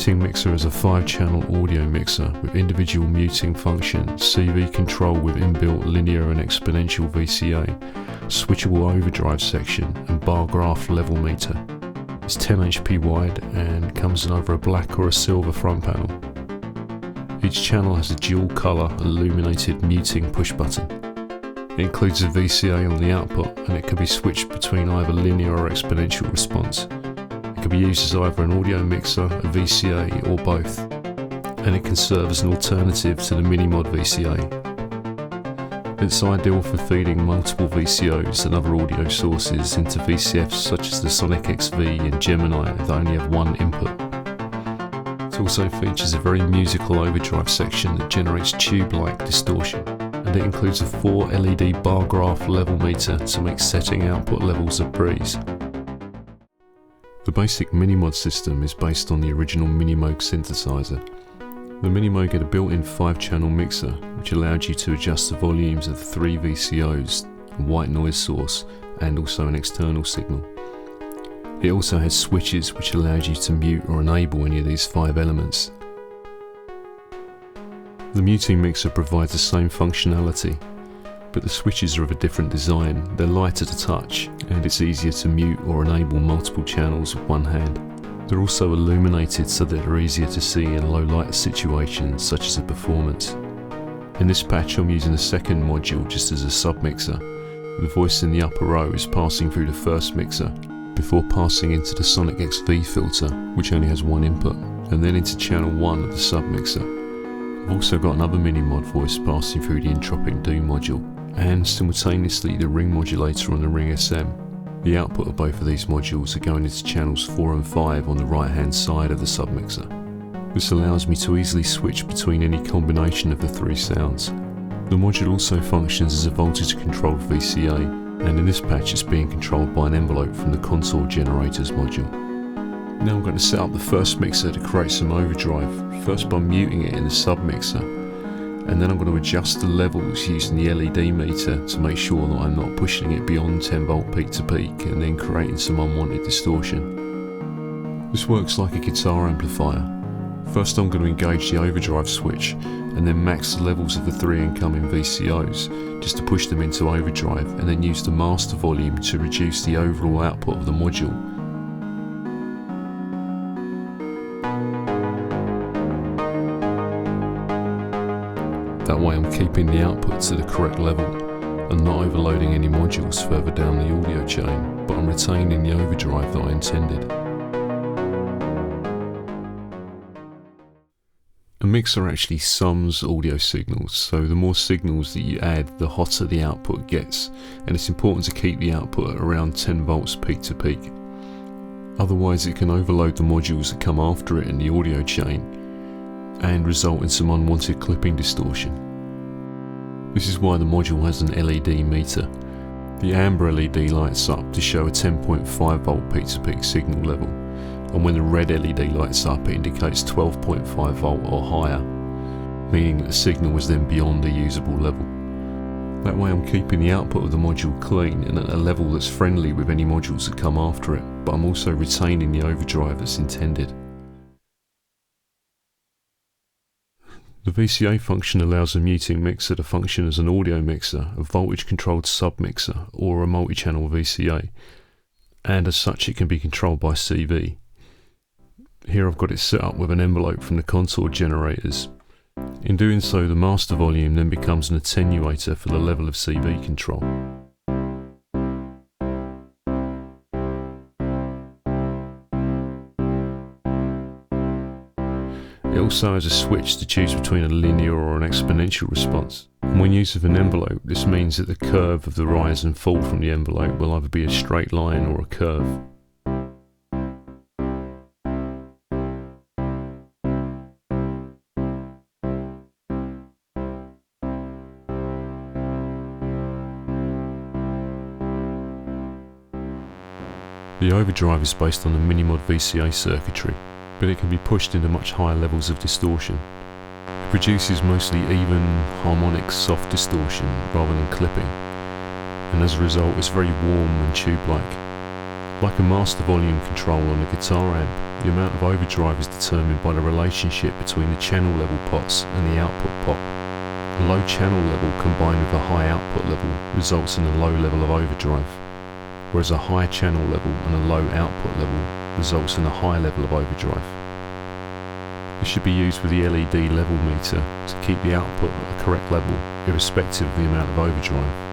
muting mixer is a 5-channel audio mixer with individual muting functions, CV control with inbuilt linear and exponential VCA, switchable overdrive section and bar graph level meter. It's 10 HP wide and comes in either a black or a silver front panel. Each channel has a dual colour illuminated muting push button. It includes a VCA on the output and it can be switched between either linear or exponential response. It can be used as either an audio mixer, a VCA or both, and it can serve as an alternative to the Minimoog VCA. It's ideal for feeding multiple VCOs and other audio sources into VCFs such as the Sonic XV and Gemini that only have one input. It also features a very musical overdrive section that generates tube-like distortion, and it includes a 4 LED bar graph level meter to make setting output levels a breeze. The basic Minimoog system is based on the original Minimoog synthesizer. The Minimoog had a built-in 5-channel mixer which allowed you to adjust the volumes of the 3 VCOs, a white noise source and also an external signal. It also has switches which allowed you to mute or enable any of these 5 elements. The muting mixer provides the same functionality, but the switches are of a different design. They're lighter to touch and it's easier to mute or enable multiple channels with one hand. They're also illuminated so that they're easier to see in low light situations such as a performance. In this patch I'm using the second module just as a sub-mixer. The voice in the upper row is passing through the first mixer before passing into the Sonic XV filter, which only has one input, and then into channel 1 of the sub-mixer. I've also got another Minimoog voice passing through the Entropic Do module, and simultaneously the ring modulator on the Ring SM. The output of both of these modules are going into channels 4 and 5 on the right hand side of the sub-mixer. This allows me to easily switch between any combination of the 3 sounds. The module also functions as a voltage controlled VCA, and in this patch it's being controlled by an envelope from the Contour Generators module. Now I'm going to set up the first mixer to create some overdrive, first by muting it in the sub-mixer, and then I'm going to adjust the levels using the LED meter to make sure that I'm not pushing it beyond 10 volt peak to peak and then creating some unwanted distortion. This works like a guitar amplifier. First I'm going to engage the overdrive switch and then max the levels of the 3 incoming VCOs just to push them into overdrive, and then use the master volume to reduce the overall output of the module. That way I'm keeping the output to the correct level and not overloading any modules further down the audio chain, but I'm retaining the overdrive that I intended. A mixer actually sums audio signals, so the more signals that you add, the hotter the output gets, and it's important to keep the output at around 10 volts peak to peak. Otherwise it can overload the modules that come after it in the audio chain and result in some unwanted clipping distortion. This is why the module has an LED meter. The amber LED lights up to show a 10.5 volt peak to peak signal level, and when the red LED lights up it indicates 12.5 volt or higher, meaning that the signal is then beyond a usable level. That way I'm keeping the output of the module clean and at a level that's friendly with any modules that come after it, but I'm also retaining the overdrive that's intended. The VCA function allows a muting mixer to function as an audio mixer, a voltage controlled sub-mixer or a multi-channel VCA, and as such it can be controlled by CV. Here I've got it set up with an envelope from the Contour Generators. In doing so, the master volume then becomes an attenuator for the level of CV control. It also has a switch to choose between a linear or an exponential response. And when used with an envelope, this means that the curve of the rise and fall from the envelope will either be a straight line or a curve. The overdrive is based on the Minimoog VCA circuitry, but it can be pushed into much higher levels of distortion. It produces mostly even, harmonic, soft distortion rather than clipping, and as a result it's very warm and tube-like. Like a master volume control on a guitar amp, The amount of overdrive is determined by the relationship between the channel level pots and the output pot. A low channel level combined with a high output level results in a low level of overdrive, whereas a high channel level and a low output level results in a high level of overdrive. This should be used with the LED level meter to keep the output at a correct level, irrespective of the amount of overdrive.